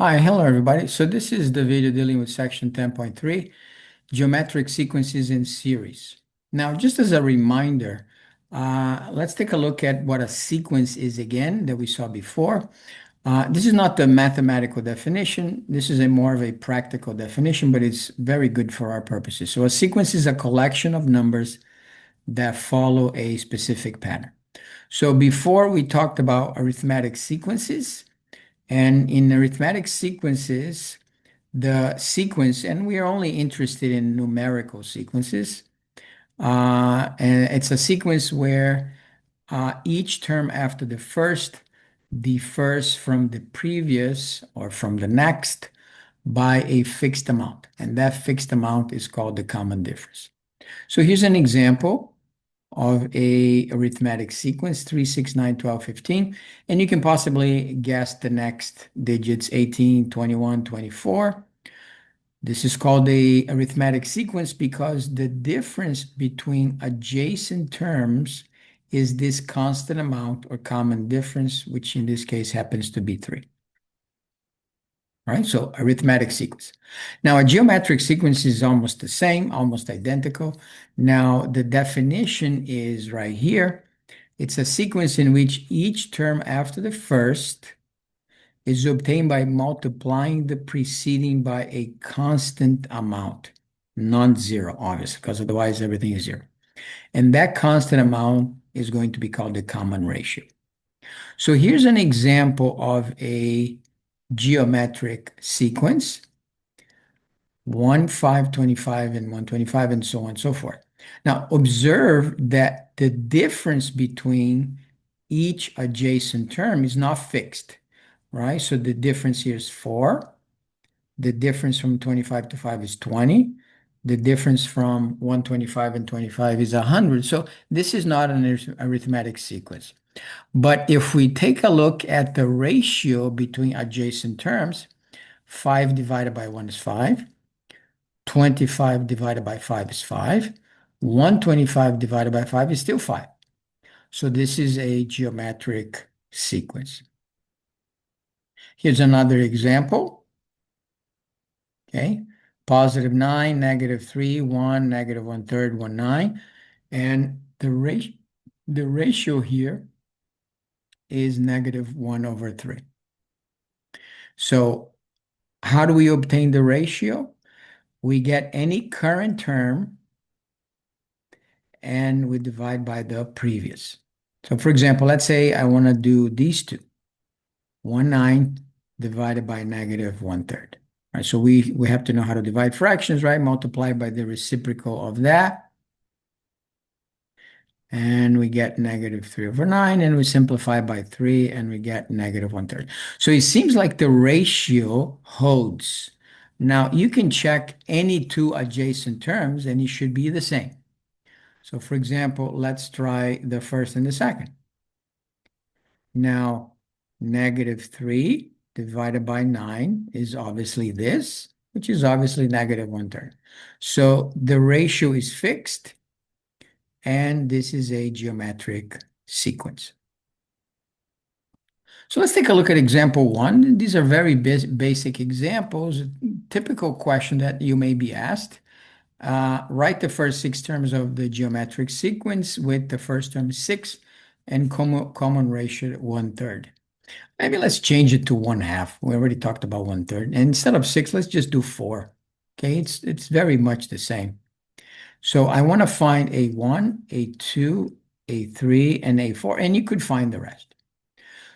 Hi, hello everybody. So this is the video dealing with section 10.3, geometric sequences in series. Now, just as a reminder, let's take a look at what a sequence is again that we saw before. This is not the mathematical definition. This is a more of a practical definition, but it's very good for our purposes. So a sequence is a collection of numbers that follow a specific pattern. So before we talked about arithmetic sequences, and in arithmetic sequences, the sequence, and we are only interested in numerical sequences, and it's a sequence where each term after the first differs from the previous or from the next by a fixed amount, and that fixed amount is called the common difference. So here's an example of a arithmetic sequence 3, 6, 9, 12, 15, and you can possibly guess the next digits 18, 21, 24. This is called a arithmetic sequence because the difference between adjacent terms is this constant amount or common difference, which in this case happens to be 3. All right, so arithmetic sequence. Now, a geometric sequence is almost the same, almost identical. Now, the definition is right here. It's a sequence in which each term after the first is obtained by multiplying the preceding by a constant amount, non-zero, obviously, because otherwise everything is zero. And that constant amount is going to be called the common ratio. So here's an example of a geometric sequence, 1, 5, 25, and 125, and so on and so forth. Now, observe that the difference between each adjacent term is not fixed, right? So the difference here is 4. The difference from 25 to 5 is 20. The difference from 125 and 25 is 100. So this is not an arithmetic sequence. But if we take a look at the ratio between adjacent terms, 5 divided by 1 is 5. 25 divided by 5 is 5. 125 divided by 5 is still 5. So this is a geometric sequence. Here's another example. Okay. Positive 9, negative 3, 1, negative 1/3, 1, 9. And the ratio here is negative 1/3. So how do we obtain the ratio? We get any current term and we divide by the previous. So for example, let's say I want to do these two. 1/9 divided by negative 1/3. Right, so we have to know how to divide fractions, right? Multiply by the reciprocal of that. And we get negative 3/9, and we simplify by 3, and we get negative 1/3. So it seems like the ratio holds. Now, you can check any two adjacent terms, and it should be the same. So for example, let's try the first and the second. Now, negative 3 divided by 9 is obviously this, which is obviously negative 1/3. So the ratio is fixed, and this is a geometric sequence. So let's take a look at example 1. These are very basic examples, typical question that you may be asked. Write the first 6 terms of the geometric sequence with the first term 6 and common ratio 1/3. Maybe let's change it to 1/2. We already talked about 1/3. And instead of 6, let's just do 4. Okay, it's very much the same. So I want to find a 1, a 2, a 3, and a 4, and you could find the rest.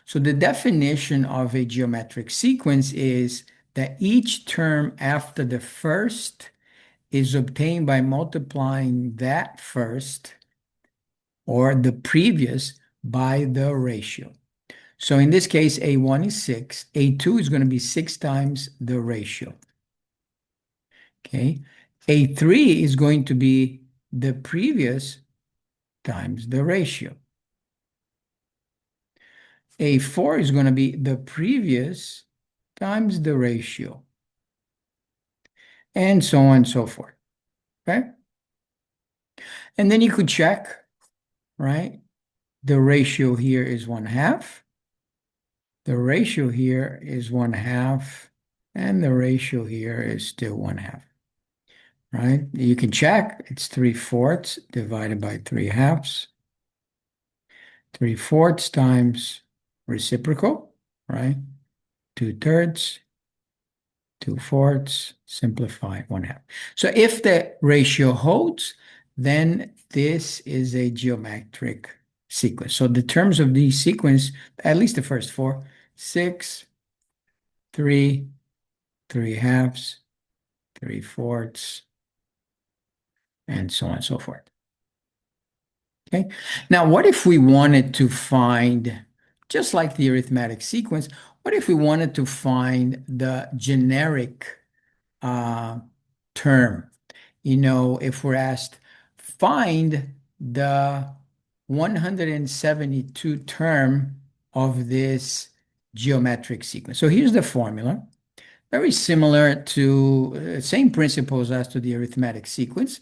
So the definition of a geometric sequence is that each term after the first is obtained by multiplying that first or the previous by the ratio. So in this case, A1 is 6. A2 is going to be 6 times the ratio. Okay. A3 is going to be the previous times the ratio. A4 is going to be the previous times the ratio. And so on and so forth. Okay. And then you could check, right? The ratio here is 1/2. The ratio here is 1/2 And the ratio here is still 1/2, right? You can check. It's 3/4 divided by 3/2. 3/4 times reciprocal, right? 2/3, 2/4, simplify 1/2. So if the ratio holds, then this is a geometric sequence. So the terms of these sequence, at least the first four, 6, 3, 3/2, 3/4, and so on and so forth. Okay. Now, what if we wanted to find, just like the arithmetic sequence, what if we wanted to find the generic uh, term? If we're asked, find the 172 term of this geometric sequence. So here's the formula. Very similar to same principles as to the arithmetic sequence.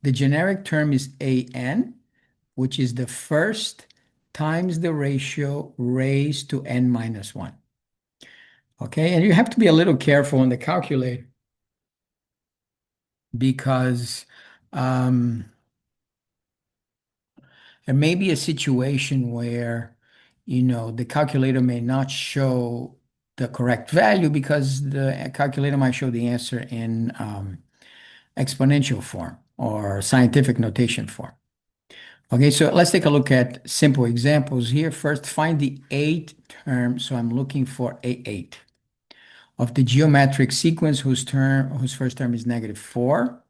The generic term is an, which is the first times the ratio raised to n minus 1. Okay, and you have to be a little careful on the calculator because there may be a situation where, the calculator may not show the correct value because the calculator might show the answer in exponential form or scientific notation form. Okay, so let's take a look at simple examples here. First, find the 8 term. So I'm looking for A8 of the geometric sequence whose first term is -4.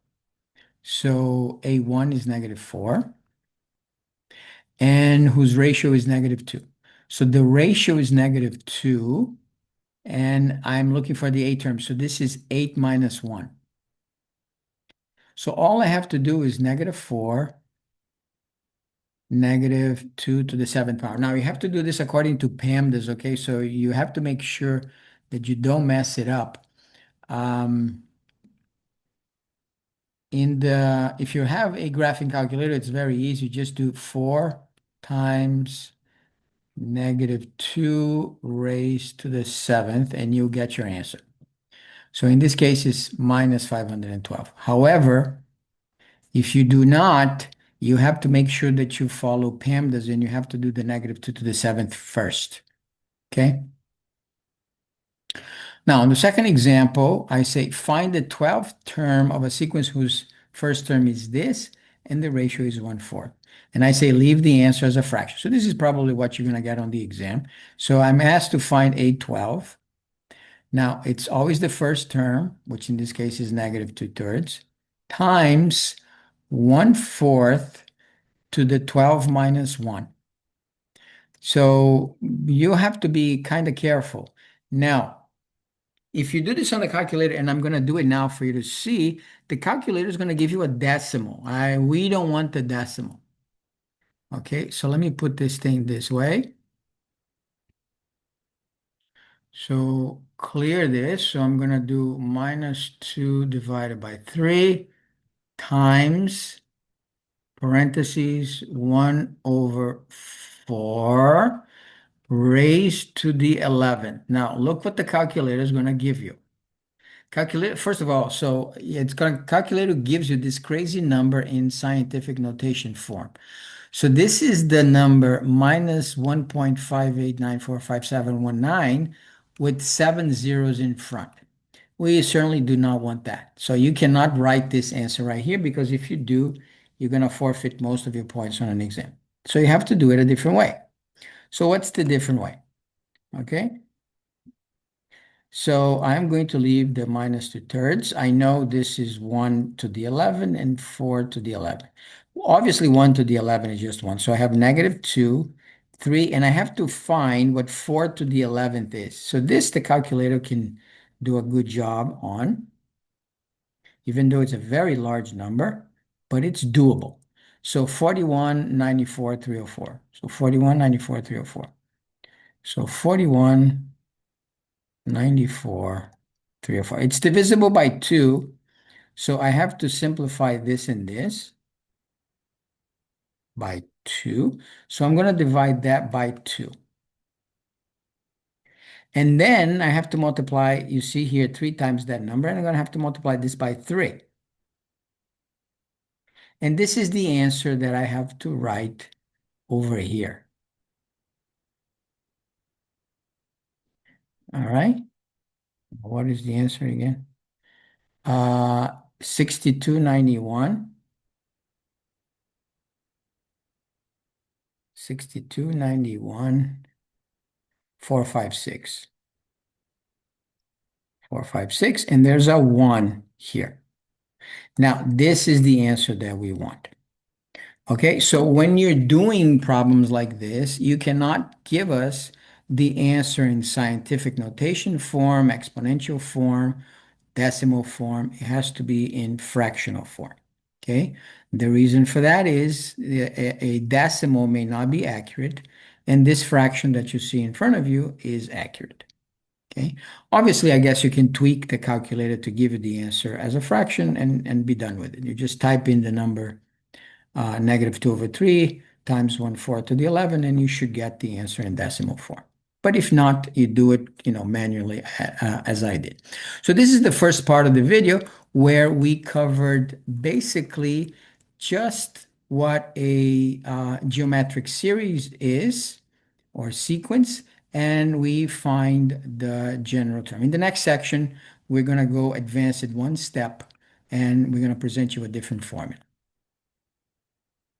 So A1 is -4 and whose ratio is -2. So the ratio is -2 and I'm looking for the 8 term. So this is 8 minus 1. So all I have to do is -4 -2 to the 7th power. Now you have to do this according to PEMDAS, okay? So you have to make sure that you don't mess it up. If you have a graphing calculator, it's very easy. Just do 4 times -2 raised to the 7th, and you'll get your answer. So in this case, it's -512. However, if you do not, you have to make sure that you follow PEMDAS and you have to do the -2 to the 7th first. Okay? Now, in the second example, I say find the 12th term of a sequence whose first term is this and the ratio is 1/4. And I say leave the answer as a fraction. So this is probably what you're going to get on the exam. So I'm asked to find A12. Now, it's always the first term, which in this case is -2/3, times 1/4 to the 12 minus 1. So you have to be kind of careful. Now, if you do this on the calculator, and I'm going to do it now for you to see, the calculator is going to give you a decimal. We don't want the decimal. Okay, so let me put this thing this way. So clear this. So I'm going to do -2 divided by 3 times parentheses 1/4 raised to the 11th. Now look what the calculator is going to give you. Calculator, first of all, so it's going calculator gives you this crazy number in scientific notation form. So this is the number -1.58945719 with 7 zeros in front. We certainly do not want that. So you cannot write this answer right here because if you do, you're going to forfeit most of your points on an exam. So you have to do it a different way. So what's the different way? Okay. So I'm going to leave the -2/3. I know this is 1 to the 11 and 4 to the 11. Obviously, 1 to the 11 is just 1. So I have -2, 3, and I have to find what 4 to the 11th is. So this, the calculator can do a good job on, even though it's a very large number, but it's doable. So 41, 94, 304. So 41, 94, 304. So 41, 94, 304. It's divisible by 2, so I have to simplify this and this by 2. So I'm going to divide that by 2. And then I have to multiply, you see here, 3 times that number, and I'm going to have to multiply this by 3. And this is the answer that I have to write over here. All right. What is the answer again? 6291. 6291, 456. 456, and there's a 1 here. Now, this is the answer that we want. Okay, so when you're doing problems like this, you cannot give us the answer in scientific notation form, exponential form, decimal form. It has to be in fractional form. Okay, the reason for that is a decimal may not be accurate, and this fraction that you see in front of you is accurate. Okay, obviously, I guess you can tweak the calculator to give you the answer as a fraction and be done with it. You just type in the number -2/3 times 1/4 to the 11, and you should get the answer in decimal form. But if not, you do it, manually as I did. So this is the first part of the video where we covered basically just what a geometric series is or sequence, and we find the general term. In the next section, we're going to go advance it one step, and we're going to present you a different formula.